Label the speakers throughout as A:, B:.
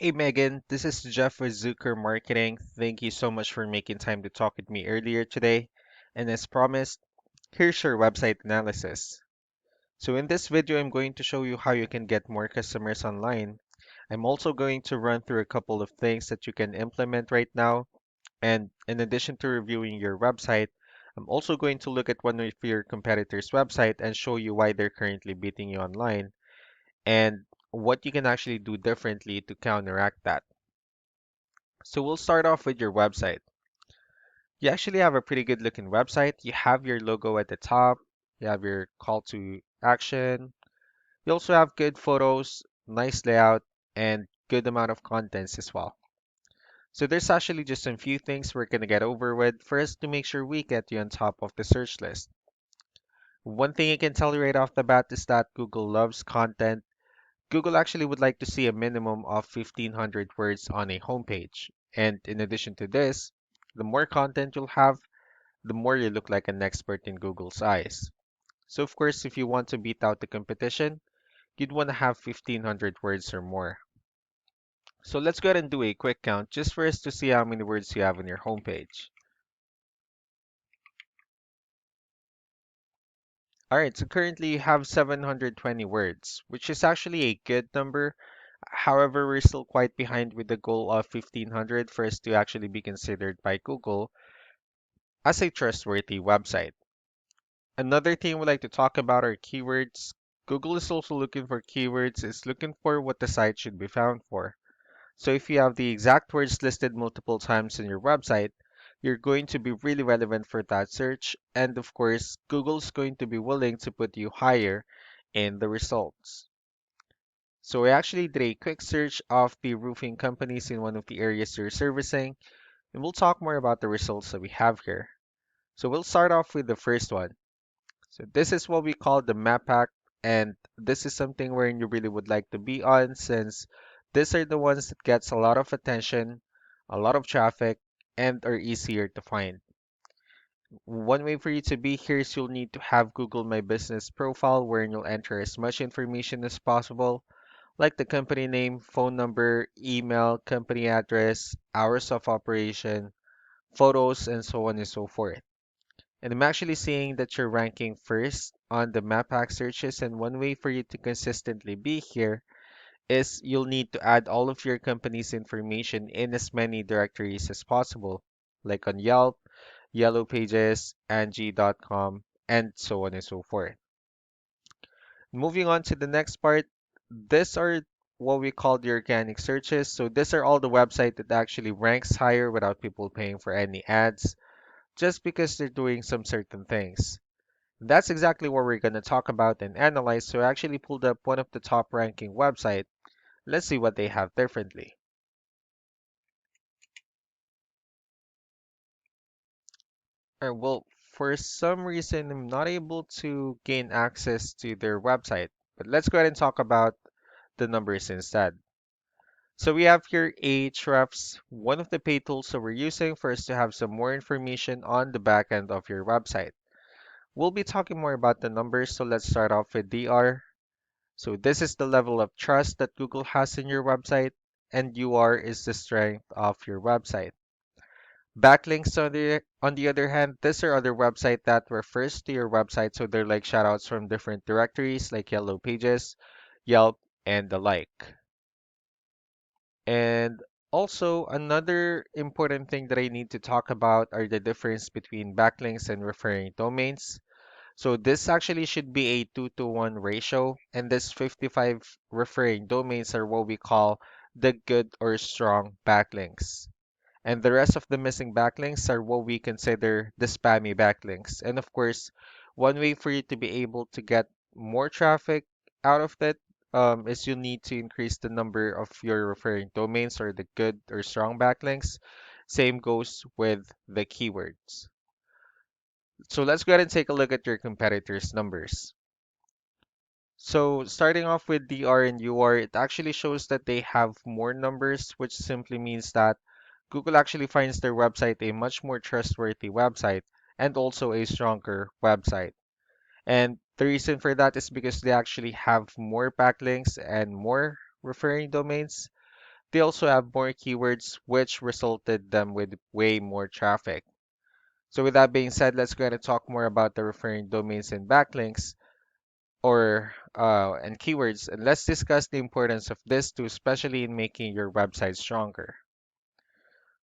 A: Hey Megan, this is Jeff with Zucker Marketing. Thank you so much for making time to talk with me earlier today. And as promised, here's your website analysis. So in this video, I'm going to show you how you can get more customers online. I'm also going to run through a couple of things that you can implement right now. And in addition to reviewing your website, I'm also going to look at one of your competitors' website and show you why they're currently beating you online and what you can actually do differently to counteract that. So we'll start off with your website. You actually have a pretty good looking website. You have your logo at the top, you have your call to action. You also have good photos, nice layout, and good amount of contents as well. So there's actually just some few things we're gonna get over with first to make sure we get you on top of the search list. One thing I can tell you right off the bat is that Google loves content. Google actually would like to see a minimum of 1500 words on a homepage. And in addition to this, the more content you'll have, the more you look like an expert in Google's eyes. So of course, if you want to beat out the competition, you'd want to have 1500 words or more. So let's go ahead and do a quick count just for us to see how many words you have on your homepage. Alright, so currently you have 720 words, which is actually a good number. However, we're still quite behind with the goal of 1500 for us to actually be considered by Google as a trustworthy website. Another thing we'd like to talk about are keywords. Google is also looking for keywords, it's looking for what the site should be found for. So if you have the exact words listed multiple times in your website, you're going to be really relevant for that search. And of course, Google's going to be willing to put you higher in the results. So I actually did a quick search of the roofing companies in one of the areas you're servicing, and we'll talk more about the results that we have here. So we'll start off with the first one. So this is what we call the map pack, and this is something where you really would like to be on since these are the ones that gets a lot of attention, a lot of traffic, and are easier to find. One way for you to be here is you'll need to have Google My Business profile wherein you'll enter as much information as possible, like the company name, phone number, email, company address, hours of operation, photos, and so on and so forth. And I'm actually seeing that you're ranking first on the map hack searches, and one way for you to consistently be here is you'll need to add all of your company's information in as many directories as possible, like on Yelp, Yellow Pages, Angie.com, and so on and so forth. Moving on to the next part, these are what we call the organic searches. So these are all the website that actually ranks higher without people paying for any ads, just because they're doing some certain things. That's exactly what we're going to talk about and analyze. So I actually pulled up one of the top ranking website. Let's see what they have differently. Well, for some reason, I'm not able to gain access to their website. But let's go ahead and talk about the numbers instead. So we have here Ahrefs, one of the paid tools that we're using for us to have some more information on the back end of your website. We'll be talking more about the numbers, so let's start off with DR. So this is the level of trust that Google has in your website, and UR is the strength of your website. Backlinks on the other hand, these are other website that refers to your website, so they're like shoutouts from different directories like Yellow Pages, Yelp, and the like. And also another important thing that I need to talk about are the difference between backlinks and referring domains. So this actually should be a 2-to-1 ratio, and this 55 referring domains are what we call the good or strong backlinks. And the rest of the missing backlinks are what we consider the spammy backlinks. And of course, one way for you to be able to get more traffic out of that is you need to increase the number of your referring domains or the good or strong backlinks. Same goes with the keywords. So let's go ahead and take a look at your competitors' numbers. So starting off with DR and UR, it actually shows that they have more numbers, which simply means that Google actually finds their website a much more trustworthy website and also a stronger website. And the reason for that is because they actually have more backlinks and more referring domains. They also have more keywords, which resulted them with way more traffic. So with that being said, let's go ahead and talk more about the referring domains and backlinks and keywords, and let's discuss the importance of this too, especially in making your website stronger.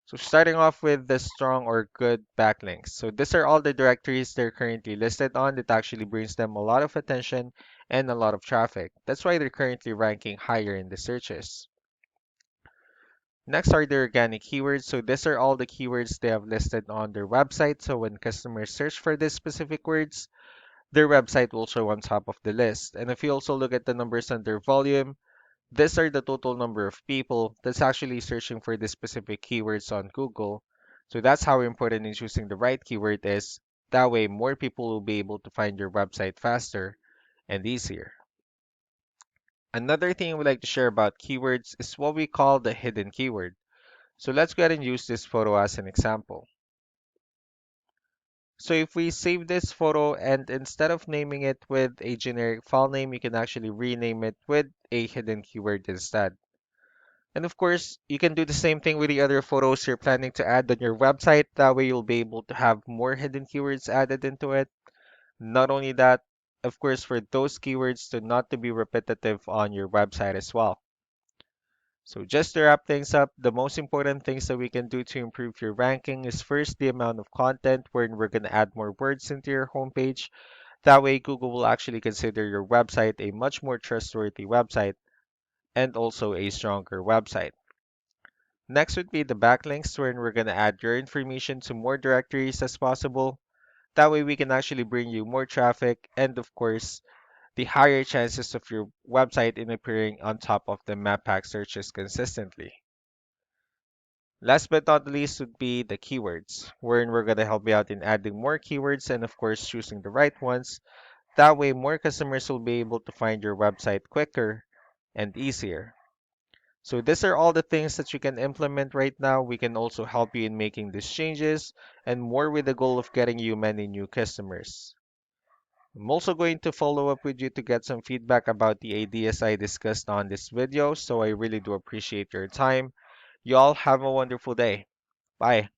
A: So starting off with the strong or good backlinks. So these are all the directories they're currently listed on that actually brings them a lot of attention and a lot of traffic. That's why they're currently ranking higher in the searches. Next are the organic keywords. So these are all the keywords they have listed on their website. So when customers search for these specific words, their website will show on top of the list. And if you also look at the numbers under volume, these are the total number of people that's actually searching for the specific keywords on Google. So that's how important in choosing the right keyword is. That way, more people will be able to find your website faster and easier. Another thing I would like to share about keywords is what we call the hidden keyword. So let's go ahead and use this photo as an example. So if we save this photo and instead of naming it with a generic file name, you can actually rename it with a hidden keyword instead. And of course, you can do the same thing with the other photos you're planning to add on your website. That way you'll be able to have more hidden keywords added into it. Not only that, of course, for those keywords to not to be repetitive on your website as well. So just to wrap things up, the most important things that we can do to improve your ranking is first the amount of content wherein we're going to add more words into your homepage. That way Google will actually consider your website a much more trustworthy website and also a stronger website. Next would be the backlinks wherein we're going to add your information to more directories as possible. That way we can actually bring you more traffic and of course the higher chances of your website in appearing on top of the map pack searches consistently. Last but not least would be the keywords, wherein we're going to help you out in adding more keywords and of course choosing the right ones. That way more customers will be able to find your website quicker and easier. So these are all the things that you can implement right now. We can also help you in making these changes and more with the goal of getting you many new customers. I'm also going to follow up with you to get some feedback about the ideas I discussed on this video, so I really do appreciate your time. You all have a wonderful day. Bye.